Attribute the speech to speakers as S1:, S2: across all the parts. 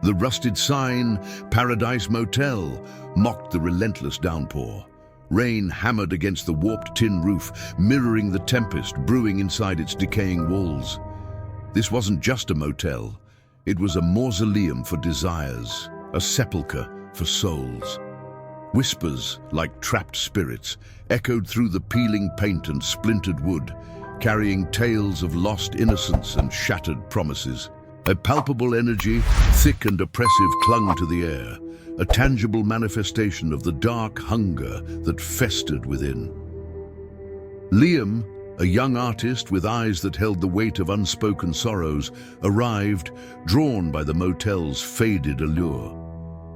S1: The rusted sign, Paradise Motel, mocked the relentless downpour. Rain hammered against the warped tin roof, mirroring the tempest brewing inside its decaying walls. This wasn't just a motel. It was a mausoleum for desires, a sepulchre for souls. Whispers, like trapped spirits, echoed through the peeling paint and splintered wood, carrying tales of lost innocence and shattered promises. A palpable energy, thick and oppressive, clung to the air, a tangible manifestation of the dark hunger that festered within. Liam, a young artist with eyes that held the weight of unspoken sorrows, arrived, drawn by the motel's faded allure.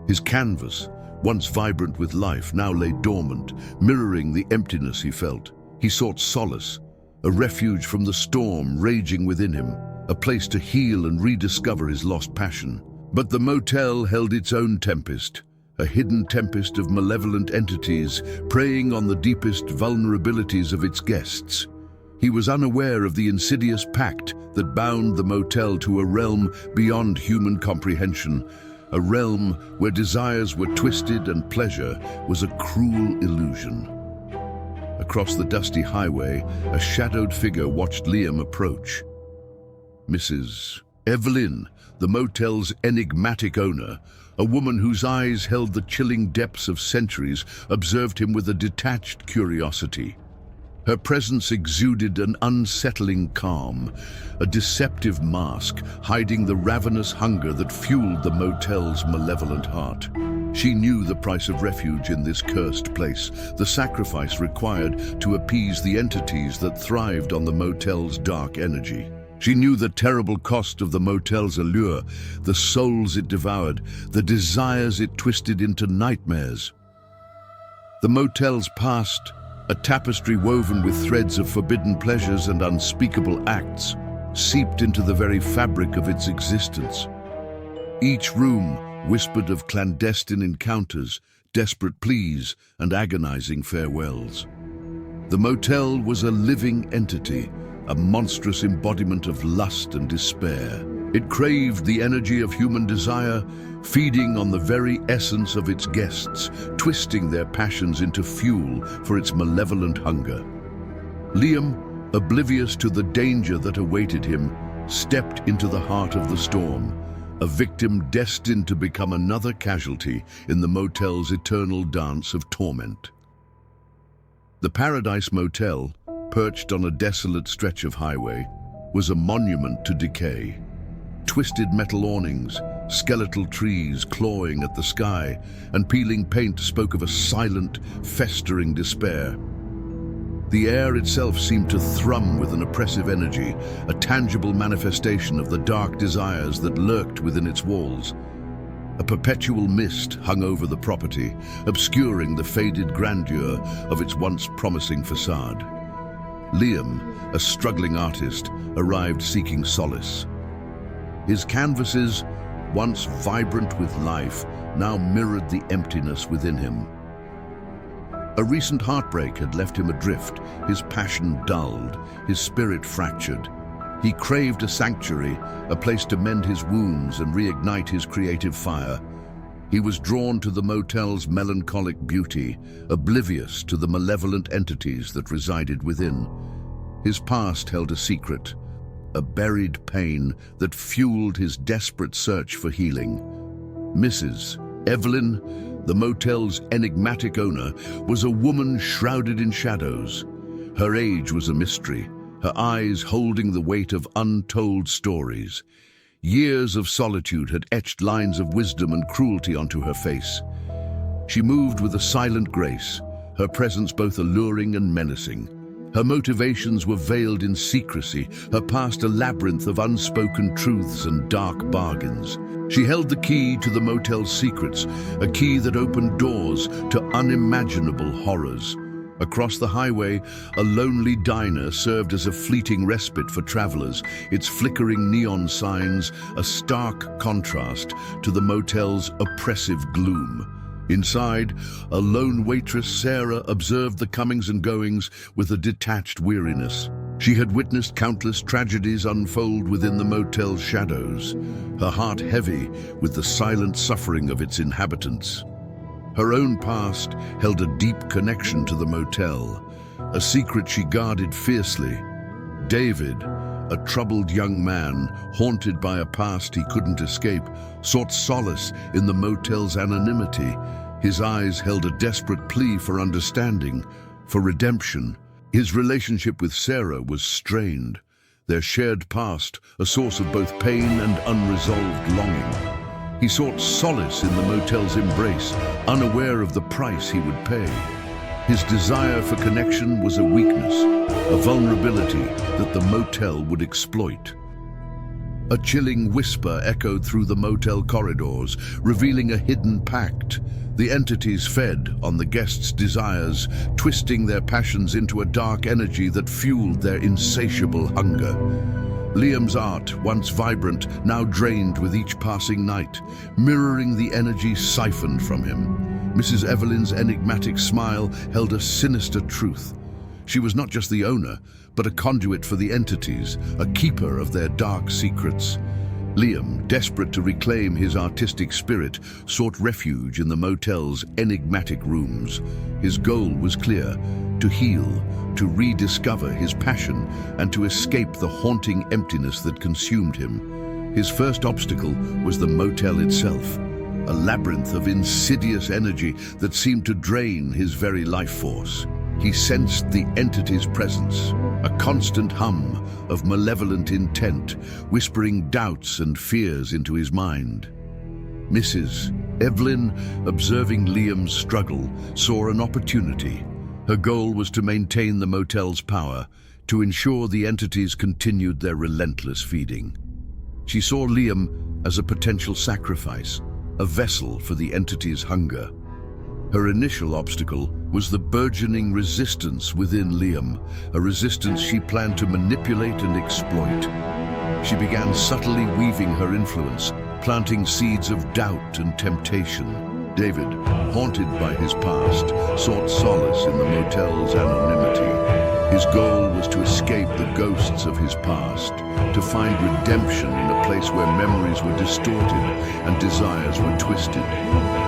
S1: His canvas, once vibrant with life, now lay dormant, mirroring the emptiness he felt. He sought solace, a refuge from the storm raging within him, a place to heal and rediscover his lost passion. But the motel held its own tempest, a hidden tempest of malevolent entities preying on the deepest vulnerabilities of its guests. He was unaware of the insidious pact that bound the motel to a realm beyond human comprehension, a realm where desires were twisted and pleasure was a cruel illusion. Across the dusty highway, a shadowed figure watched Liam approach. Mrs. Evelyn, the motel's enigmatic owner, a woman whose eyes held the chilling depths of centuries, observed him with a detached curiosity. Her presence exuded an unsettling calm, a deceptive mask hiding the ravenous hunger that fueled the motel's malevolent heart. She knew the price of refuge in this cursed place, the sacrifice required to appease the entities that thrived on the motel's dark energy. She knew the terrible cost of the motel's allure, the souls it devoured, the desires it twisted into nightmares. The motel's past, a tapestry woven with threads of forbidden pleasures and unspeakable acts, seeped into the very fabric of its existence. Each room whispered of clandestine encounters, desperate pleas, and agonizing farewells. The motel was a living entity, a monstrous embodiment of lust and despair. It craved the energy of human desire, feeding on the very essence of its guests, twisting their passions into fuel for its malevolent hunger. Liam, oblivious to the danger that awaited him, stepped into the heart of the storm, a victim destined to become another casualty in the motel's eternal dance of torment. The Paradise Motel, perched on a desolate stretch of highway, was a monument to decay. Twisted metal awnings, skeletal trees clawing at the sky, and peeling paint spoke of a silent, festering despair. The air itself seemed to thrum with an oppressive energy, a tangible manifestation of the dark desires that lurked within its walls. A perpetual mist hung over the property, obscuring the faded grandeur of its once promising facade. Liam, a struggling artist, arrived seeking solace. His canvases, once vibrant with life, now mirrored the emptiness within him. A recent heartbreak had left him adrift, his passion dulled, his spirit fractured. He craved a sanctuary, a place to mend his wounds and reignite his creative fire. He was drawn to the motel's melancholic beauty, oblivious to the malevolent entities that resided within. His past held a secret, a buried pain that fueled his desperate search for healing. Mrs. Evelyn, the motel's enigmatic owner, was a woman shrouded in shadows. Her age was a mystery, her eyes holding the weight of untold stories. Years of solitude had etched lines of wisdom and cruelty onto her face. She moved with a silent grace, her presence both alluring and menacing. Her motivations were veiled in secrecy, her past a labyrinth of unspoken truths and dark bargains. She held the key to the motel's secrets, a key that opened doors to unimaginable horrors. Across the highway, a lonely diner served as a fleeting respite for travelers, its flickering neon signs a stark contrast to the motel's oppressive gloom. Inside, a lone waitress, Sarah, observed the comings and goings with a detached weariness. She had witnessed countless tragedies unfold within the motel's shadows, her heart heavy with the silent suffering of its inhabitants. Her own past held a deep connection to the motel, a secret she guarded fiercely. David, a troubled young man, haunted by a past he couldn't escape, sought solace in the motel's anonymity. His eyes held a desperate plea for understanding, for redemption. His relationship with Sarah was strained, their shared past a source of both pain and unresolved longing. He sought solace in the motel's embrace, unaware of the price he would pay. His desire for connection was a weakness, a vulnerability that the motel would exploit. A chilling whisper echoed through the motel corridors, revealing a hidden pact. The entities fed on the guests' desires, twisting their passions into a dark energy that fueled their insatiable hunger. Liam's art, once vibrant, now drained with each passing night, mirroring the energy siphoned from him. Mrs. Evelyn's enigmatic smile held a sinister truth. She was not just the owner, but a conduit for the entities, a keeper of their dark secrets. Liam, desperate to reclaim his artistic spirit, sought refuge in the motel's enigmatic rooms. His goal was clear: to heal, to rediscover his passion, and to escape the haunting emptiness that consumed him. His first obstacle was the motel itself, a labyrinth of insidious energy that seemed to drain his very life force. He sensed the entity's presence, a constant hum of malevolent intent, whispering doubts and fears into his mind. Mrs. Evelyn, observing Liam's struggle, saw an opportunity. Her goal was to maintain the motel's power, to ensure the entities continued their relentless feeding. She saw Liam as a potential sacrifice, a vessel for the entity's hunger. Her initial obstacle was the burgeoning resistance within Liam, a resistance she planned to manipulate and exploit. She began subtly weaving her influence, planting seeds of doubt and temptation. David, haunted by his past, sought solace in the motel's anonymity. His goal was to escape the ghosts of his past, to find redemption in a place where memories were distorted and desires were twisted.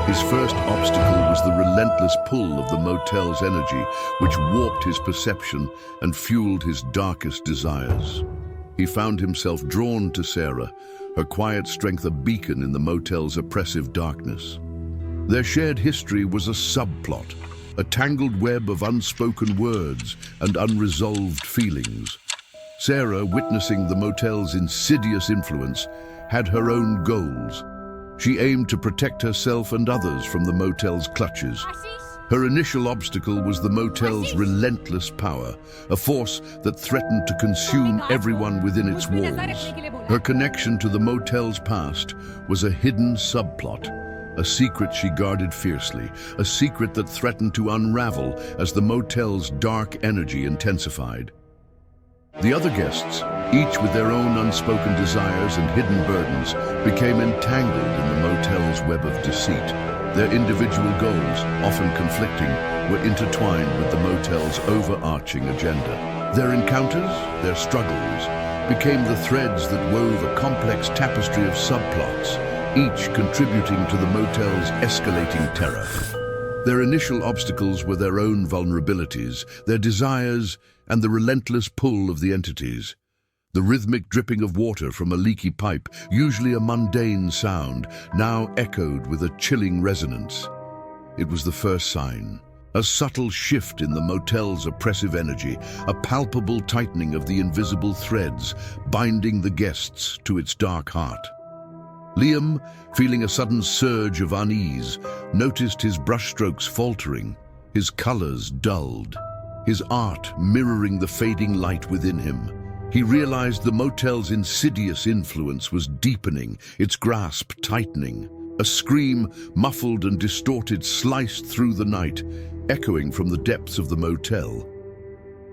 S1: His first obstacle was the relentless pull of the motel's energy, which warped his perception and fueled his darkest desires. He found himself drawn to Sarah, her quiet strength a beacon in the motel's oppressive darkness. Their shared history was a subplot, a tangled web of unspoken words and unresolved feelings. Sarah, witnessing the motel's insidious influence, had her own goals. She aimed to protect herself and others from the motel's clutches. Her initial obstacle was the motel's relentless power, a force that threatened to consume everyone within its walls. Her connection to the motel's past was a hidden subplot, a secret she guarded fiercely, a secret that threatened to unravel as the motel's dark energy intensified. The other guests, each with their own unspoken desires and hidden burdens, became entangled in the motel's web of deceit. Their individual goals, often conflicting, were intertwined with the motel's overarching agenda. Their encounters, their struggles, became the threads that wove a complex tapestry of subplots, each contributing to the motel's escalating terror. Their initial obstacles were their own vulnerabilities, their desires, and the relentless pull of the entities. The rhythmic dripping of water from a leaky pipe, usually a mundane sound, now echoed with a chilling resonance. It was the first sign. A subtle shift in the motel's oppressive energy, a palpable tightening of the invisible threads, binding the guests to its dark heart. Liam, feeling a sudden surge of unease, noticed his brushstrokes faltering, his colors dulled, his art mirroring the fading light within him. He realized the motel's insidious influence was deepening, its grasp tightening. A scream, muffled and distorted, sliced through the night, echoing from the depths of the motel.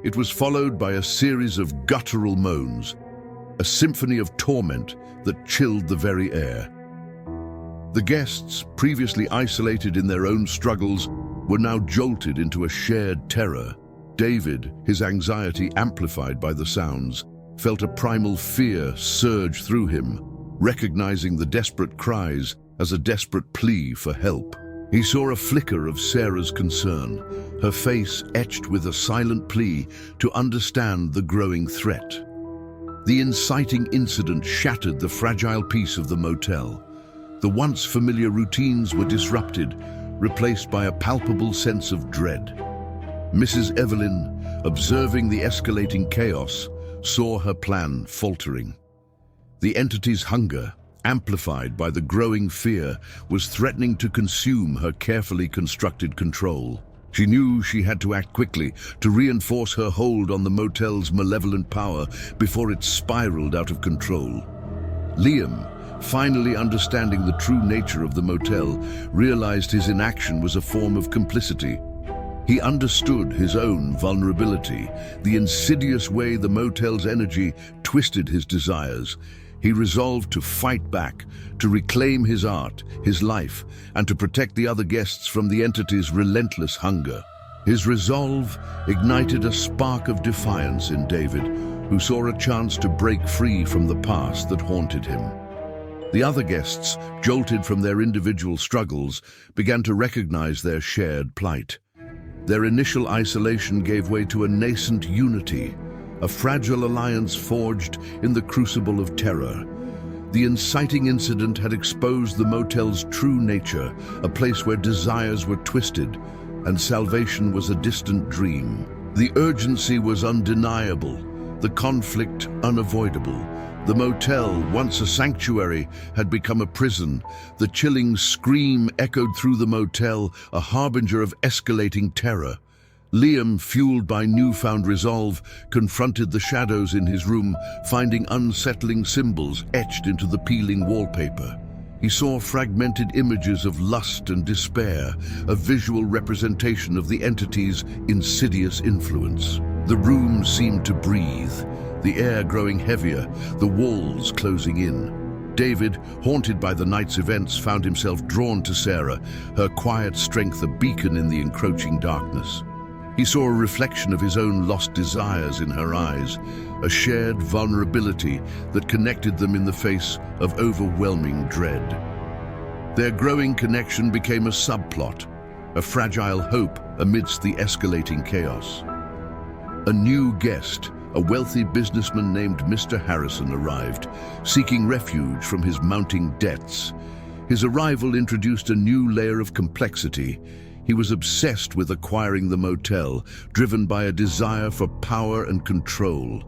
S1: It was followed by a series of guttural moans, a symphony of torment that chilled the very air. The guests, previously isolated in their own struggles, were now jolted into a shared terror. David, his anxiety amplified by the sounds, felt a primal fear surge through him, recognizing the desperate cries as a desperate plea for help. He saw a flicker of Sarah's concern, her face etched with a silent plea to understand the growing threat. The inciting incident shattered the fragile peace of the motel. The once familiar routines were disrupted, replaced by a palpable sense of dread. Mrs. Evelyn, observing the escalating chaos, saw her plan faltering. The entity's hunger, amplified by the growing fear, was threatening to consume her carefully constructed control. She knew she had to act quickly to reinforce her hold on the motel's malevolent power before it spiraled out of control. Liam, finally understanding the true nature of the motel, realized his inaction was a form of complicity. He understood his own vulnerability, the insidious way the motel's energy twisted his desires. He resolved to fight back, to reclaim his art, his life, and to protect the other guests from the entity's relentless hunger. His resolve ignited a spark of defiance in David, who saw a chance to break free from the past that haunted him. The other guests, jolted from their individual struggles, began to recognize their shared plight. Their initial isolation gave way to a nascent unity, a fragile alliance forged in the crucible of terror. The inciting incident had exposed the motel's true nature, a place where desires were twisted and salvation was a distant dream. The urgency was undeniable, the conflict unavoidable. The motel, once a sanctuary, had become a prison. The chilling scream echoed through the motel, a harbinger of escalating terror. Liam, fueled by newfound resolve, confronted the shadows in his room, finding unsettling symbols etched into the peeling wallpaper. He saw fragmented images of lust and despair, a visual representation of the entity's insidious influence. The room seemed to breathe, the air growing heavier, the walls closing in. David, haunted by the night's events, found himself drawn to Sarah, her quiet strength a beacon in the encroaching darkness. He saw a reflection of his own lost desires in her eyes, a shared vulnerability that connected them in the face of overwhelming dread. Their growing connection became a subplot, a fragile hope amidst the escalating chaos. A new guest, a wealthy businessman named Mr. Harrison, arrived, seeking refuge from his mounting debts. His arrival introduced a new layer of complexity. He was obsessed with acquiring the motel, driven by a desire for power and control.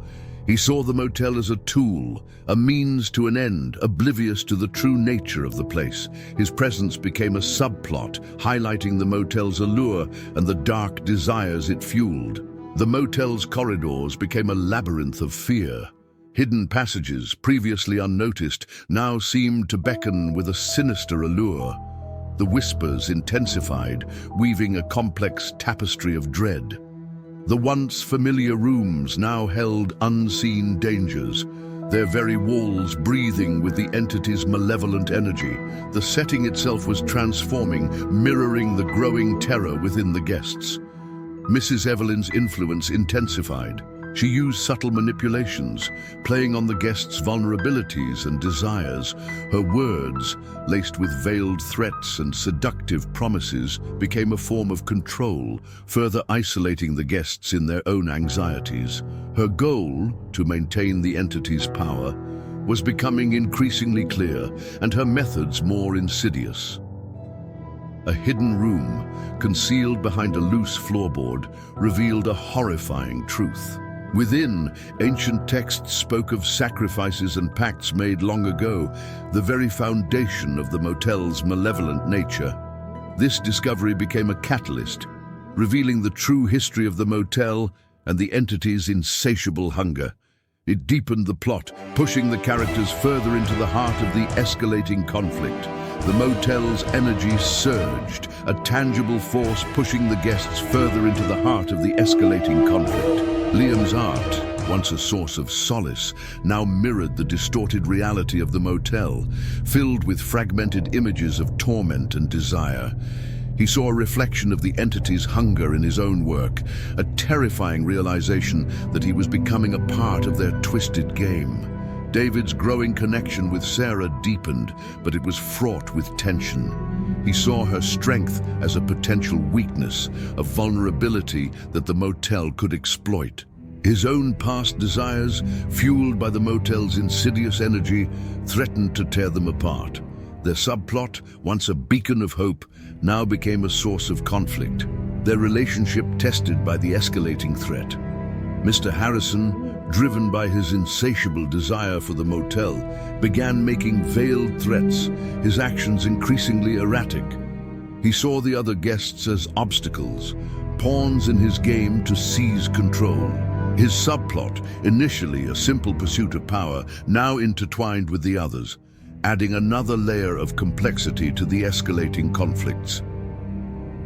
S1: He saw the motel as a tool, a means to an end, oblivious to the true nature of the place. His presence became a subplot, highlighting the motel's allure and the dark desires it fueled. The motel's corridors became a labyrinth of fear. Hidden passages, previously unnoticed, now seemed to beckon with a sinister allure. The whispers intensified, weaving a complex tapestry of dread. The once familiar rooms now held unseen dangers, their very walls breathing with the entity's malevolent energy. The setting itself was transforming, mirroring the growing terror within the guests. Mrs. Evelyn's influence intensified. She used subtle manipulations, playing on the guests' vulnerabilities and desires. Her words, laced with veiled threats and seductive promises, became a form of control, further isolating the guests in their own anxieties. Her goal, to maintain the entity's power, was becoming increasingly clear, and her methods more insidious. A hidden room, concealed behind a loose floorboard, revealed a horrifying truth. Within, ancient texts spoke of sacrifices and pacts made long ago, the very foundation of the motel's malevolent nature. This discovery became a catalyst, revealing the true history of the motel and the entity's insatiable hunger. It deepened the plot, pushing the characters further into the heart of the escalating conflict. The motel's energy surged, a tangible force pushing the guests further into the heart of the escalating conflict. Liam's art, once a source of solace, now mirrored the distorted reality of the motel, filled with fragmented images of torment and desire. He saw a reflection of the entity's hunger in his own work, a terrifying realization that he was becoming a part of their twisted game. David's growing connection with Sarah deepened, but it was fraught with tension. He saw her strength as a potential weakness, a vulnerability that the motel could exploit. His own past desires, fueled by the motel's insidious energy, threatened to tear them apart. Their subplot, once a beacon of hope, now became a source of conflict, their relationship tested by the escalating threat. Mr. Harrison, driven by his insatiable desire for the motel, began making veiled threats, his actions increasingly erratic. He saw the other guests as obstacles, pawns in his game to seize control. His subplot, initially a simple pursuit of power, now intertwined with the others, adding another layer of complexity to the escalating conflicts.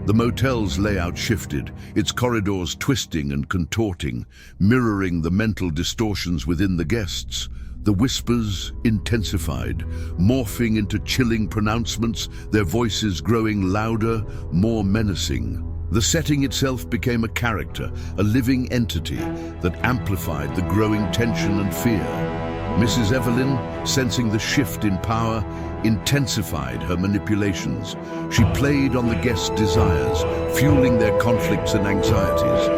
S1: The motel's layout shifted, its corridors twisting and contorting, mirroring the mental distortions within the guests. The whispers intensified, morphing into chilling pronouncements, their voices growing louder, more menacing. The setting itself became a character, a living entity that amplified the growing tension and fear. Mrs. Evelyn, sensing the shift in power, intensified her manipulations. She played on the guests' desires, fueling their conflicts and anxieties.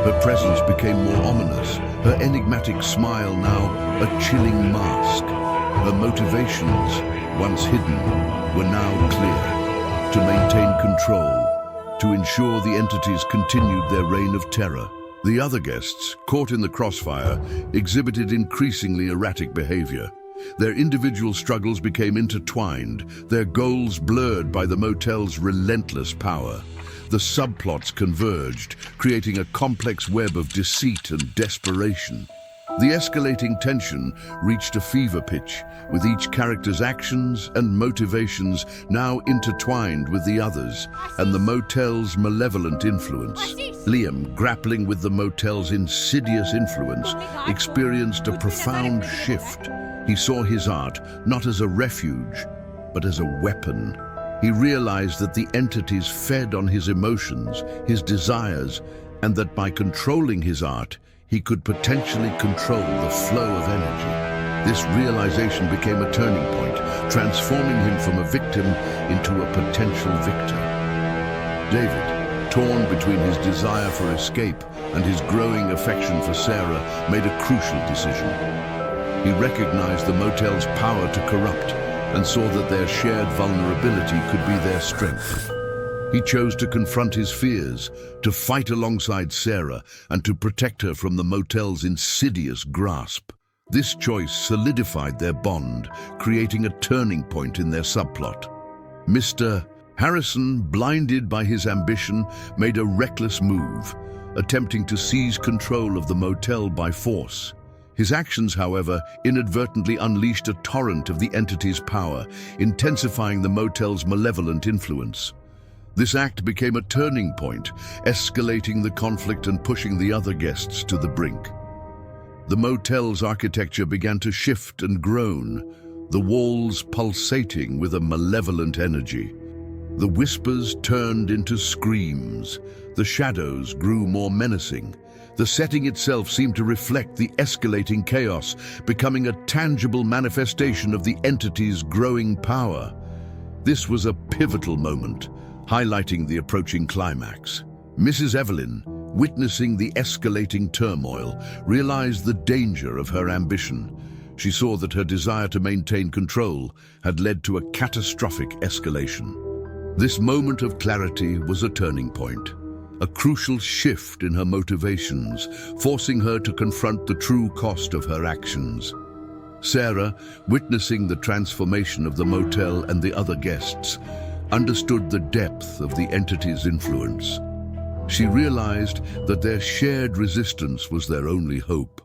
S1: Her presence became more ominous, her enigmatic smile now a chilling mask. Her motivations, once hidden, were now clear: to maintain control, to ensure the entities continued their reign of terror. The other guests, caught in the crossfire, exhibited increasingly erratic behavior. Their individual struggles became intertwined, their goals blurred by the motel's relentless power. The subplots converged, creating a complex web of deceit and desperation. The escalating tension reached a fever pitch, with each character's actions and motivations now intertwined with the others and the motel's malevolent influence. Liam, grappling with the motel's insidious influence, experienced a profound shift. He saw his art not as a refuge, but as a weapon. He realized that the entities fed on his emotions, his desires, and that by controlling his art, he could potentially control the flow of energy. This realization became a turning point, transforming him from a victim into a potential victor. David, torn between his desire for escape and his growing affection for Sarah, made a crucial decision. He recognized the motel's power to corrupt and saw that their shared vulnerability could be their strength. He chose to confront his fears, to fight alongside Sarah, and to protect her from the motel's insidious grasp. This choice solidified their bond, creating a turning point in their subplot. Mr. Harrison, blinded by his ambition, made a reckless move, attempting to seize control of the motel by force. His actions, however, inadvertently unleashed a torrent of the entity's power, intensifying the motel's malevolent influence. This act became a turning point, escalating the conflict and pushing the other guests to the brink. The motel's architecture began to shift and groan, the walls pulsating with a malevolent energy. The whispers turned into screams, the shadows grew more menacing. The setting itself seemed to reflect the escalating chaos, becoming a tangible manifestation of the entity's growing power. This was a pivotal moment, highlighting the approaching climax. Mrs. Evelyn, witnessing the escalating turmoil, realized the danger of her ambition. She saw that her desire to maintain control had led to a catastrophic escalation. This moment of clarity was a turning point, a crucial shift in her motivations, forcing her to confront the true cost of her actions. Sarah, witnessing the transformation of the motel and the other guests, understood the depth of the entity's influence. She realized that their shared resistance was their only hope.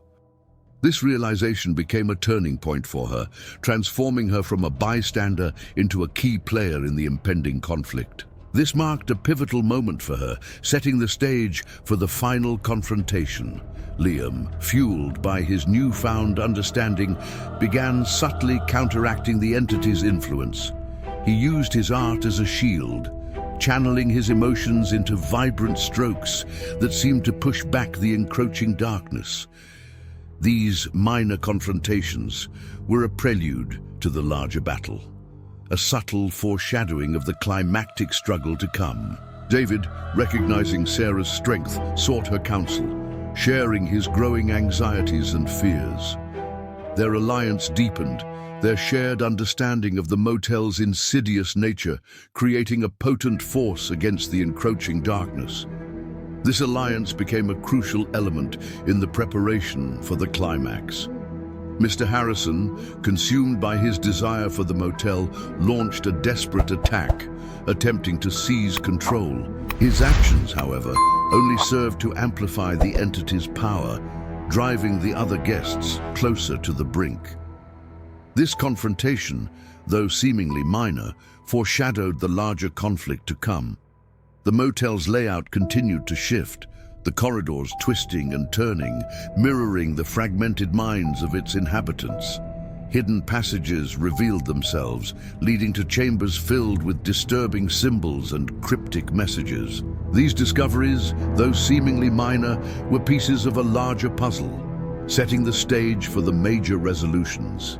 S1: This realization became a turning point for her, transforming her from a bystander into a key player in the impending conflict. This marked a pivotal moment for her, setting the stage for the final confrontation. Liam, fueled by his newfound understanding, began subtly counteracting the entity's influence. He used his art as a shield, channeling his emotions into vibrant strokes that seemed to push back the encroaching darkness. These minor confrontations were a prelude to the larger battle, a subtle foreshadowing of the climactic struggle to come. David, recognizing Sarah's strength, sought her counsel, sharing his growing anxieties and fears. Their alliance deepened, their shared understanding of the motel's insidious nature, creating a potent force against the encroaching darkness. This alliance became a crucial element in the preparation for the climax. Mr. Harrison, consumed by his desire for the motel, launched a desperate attack, attempting to seize control. His actions, however, only served to amplify the entity's power, driving the other guests closer to the brink. This confrontation, though seemingly minor, foreshadowed the larger conflict to come. The motel's layout continued to shift, the corridors twisting and turning, mirroring the fragmented minds of its inhabitants. Hidden passages revealed themselves, leading to chambers filled with disturbing symbols and cryptic messages. These discoveries, though seemingly minor, were pieces of a larger puzzle, setting the stage for the major resolutions.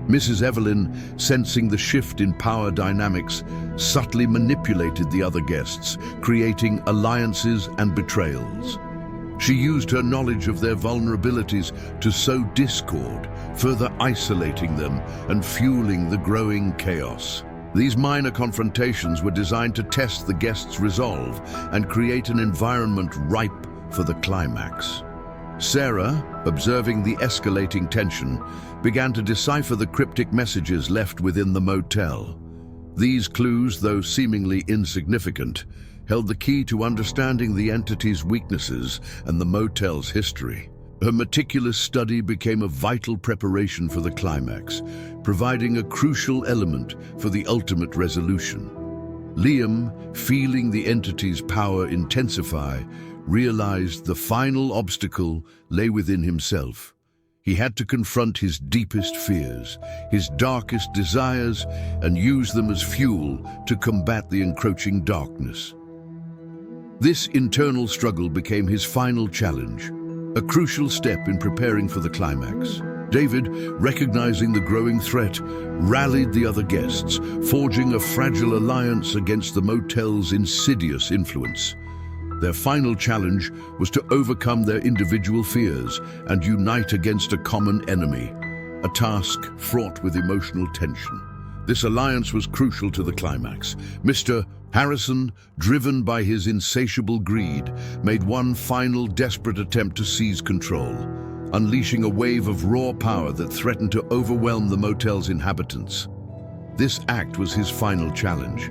S1: Mrs. Evelyn, sensing the shift in power dynamics, subtly manipulated the other guests, creating alliances and betrayals. She used her knowledge of their vulnerabilities to sow discord, further isolating them and fueling the growing chaos. These minor confrontations were designed to test the guests' resolve and create an environment ripe for the climax. Sarah, observing the escalating tension, began to decipher the cryptic messages left within the motel. These clues, though seemingly insignificant, held the key to understanding the entity's weaknesses and the motel's history. Her meticulous study became a vital preparation for the climax, providing a crucial element for the ultimate resolution. Liam, feeling the entity's power intensify, realized the final obstacle lay within himself. He had to confront his deepest fears, his darkest desires, and use them as fuel to combat the encroaching darkness. This internal struggle became his final challenge, a crucial step in preparing for the climax. David, recognizing the growing threat, rallied the other guests, forging a fragile alliance against the motel's insidious influence. Their final challenge was to overcome their individual fears and unite against a common enemy, a task fraught with emotional tension. This alliance was crucial to the climax. Mr. Harrison, driven by his insatiable greed, made one final desperate attempt to seize control, unleashing a wave of raw power that threatened to overwhelm the motel's inhabitants. This act was his final challenge,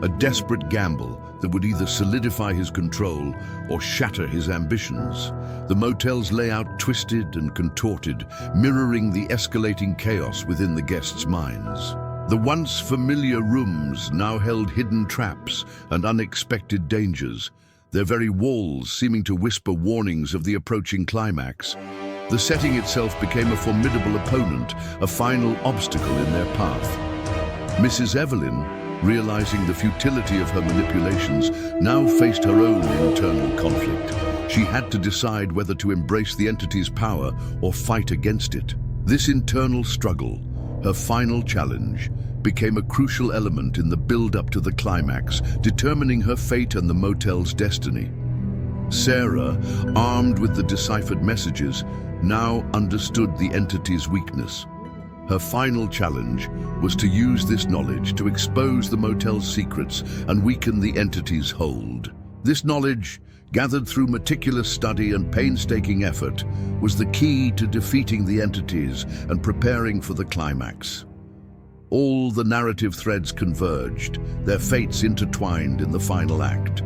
S1: a desperate gamble that would either solidify his control or shatter his ambitions. The motel's layout twisted and contorted, mirroring the escalating chaos within the guests' minds. The once familiar rooms now held hidden traps and unexpected dangers, their very walls seeming to whisper warnings of the approaching climax. The setting itself became a formidable opponent, a final obstacle in their path. Mrs. Evelyn, realizing the futility of her manipulations, now faced her own internal conflict. She had to decide whether to embrace the entity's power or fight against it. This internal struggle, her final challenge, became a crucial element in the build-up to the climax, determining her fate and the motel's destiny. Sarah, armed with the deciphered messages, now understood the entity's weakness. Her final challenge was to use this knowledge to expose the motel's secrets and weaken the entity's hold. This knowledge, gathered through meticulous study and painstaking effort, was the key to defeating the entities and preparing for the climax. All the narrative threads converged, their fates intertwined in the final act.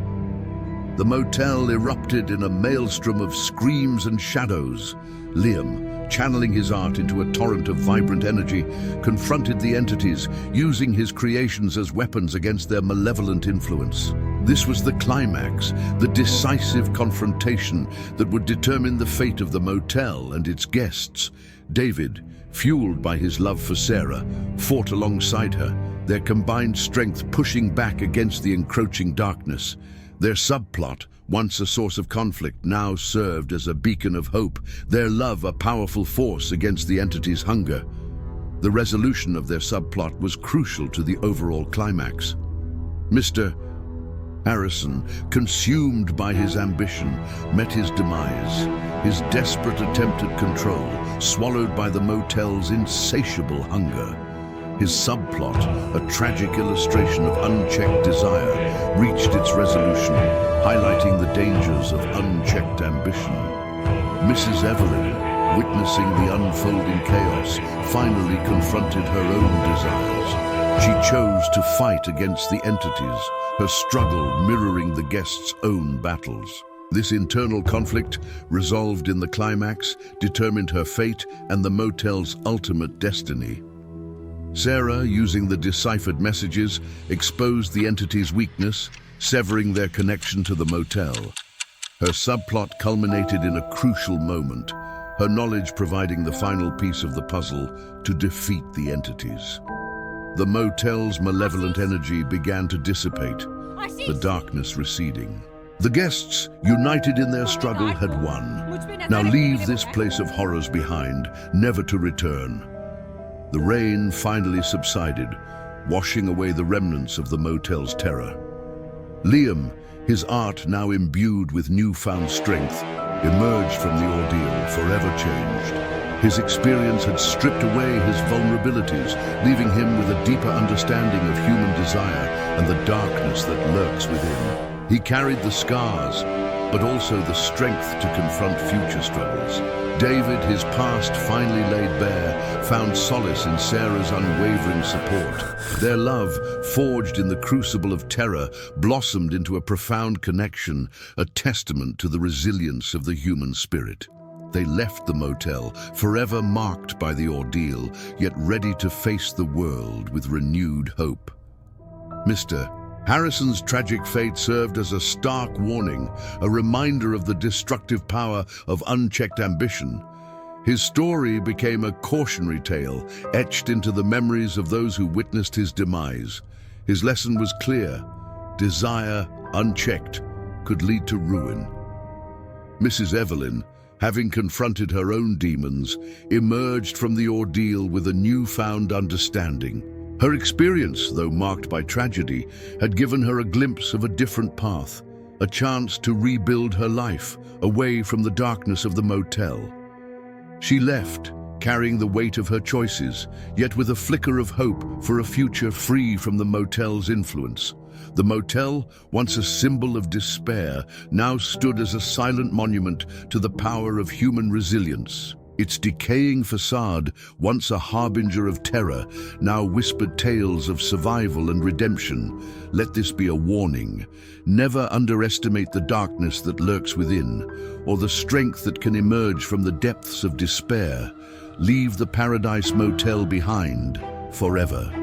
S1: The motel erupted in a maelstrom of screams and shadows. Liam, channeling his art into a torrent of vibrant energy, confronted the entities, using his creations as weapons against their malevolent influence. This was the climax, the decisive confrontation that would determine the fate of the motel and its guests. David, fueled by his love for Sarah, fought alongside her, their combined strength pushing back against the encroaching darkness. Their subplot, once a source of conflict, now served as a beacon of hope, their love a powerful force against the entity's hunger. The resolution of their subplot was crucial to the overall climax. Mr. Harrison, consumed by his ambition, met his demise, his desperate attempt at control, swallowed by the motel's insatiable hunger. His subplot, a tragic illustration of unchecked desire, reached its resolution, highlighting the dangers of unchecked ambition. Mrs. Evelyn, witnessing the unfolding chaos, finally confronted her own desires. She chose to fight against the entities, her struggle mirroring the guests' own battles. This internal conflict, resolved in the climax, determined her fate and the motel's ultimate destiny. Sarah, using the deciphered messages, exposed the entity's weakness, severing their connection to the motel. Her subplot culminated in a crucial moment, her knowledge providing the final piece of the puzzle to defeat the entities. The motel's malevolent energy began to dissipate, the darkness receding. The guests, united in their struggle, had won. Now leave this place of horrors behind, never to return. The rain finally subsided, washing away the remnants of the motel's terror. Liam, his art now imbued with newfound strength, emerged from the ordeal forever changed. His experience had stripped away his vulnerabilities, leaving him with a deeper understanding of human desire and the darkness that lurks within. He carried the scars, but also the strength to confront future struggles. David, his past finally laid bare, found solace in Sarah's unwavering support. Their love, forged in the crucible of terror, blossomed into a profound connection, a testament to the resilience of the human spirit. They left the motel, forever marked by the ordeal, yet ready to face the world with renewed hope. Mr. Harrison's tragic fate served as a stark warning, a reminder of the destructive power of unchecked ambition. His story became a cautionary tale, etched into the memories of those who witnessed his demise. His lesson was clear: desire, unchecked, could lead to ruin. Mrs. Evelyn, having confronted her own demons, emerged from the ordeal with a newfound understanding. Her experience, though marked by tragedy, had given her a glimpse of a different path, a chance to rebuild her life away from the darkness of the motel. She left, carrying the weight of her choices, yet with a flicker of hope for a future free from the motel's influence. The motel, once a symbol of despair, now stood as a silent monument to the power of human resilience. Its decaying facade, once a harbinger of terror, now whispered tales of survival and redemption. Let this be a warning. Never underestimate the darkness that lurks within, or the strength that can emerge from the depths of despair. Leave the Paradise Motel behind, forever.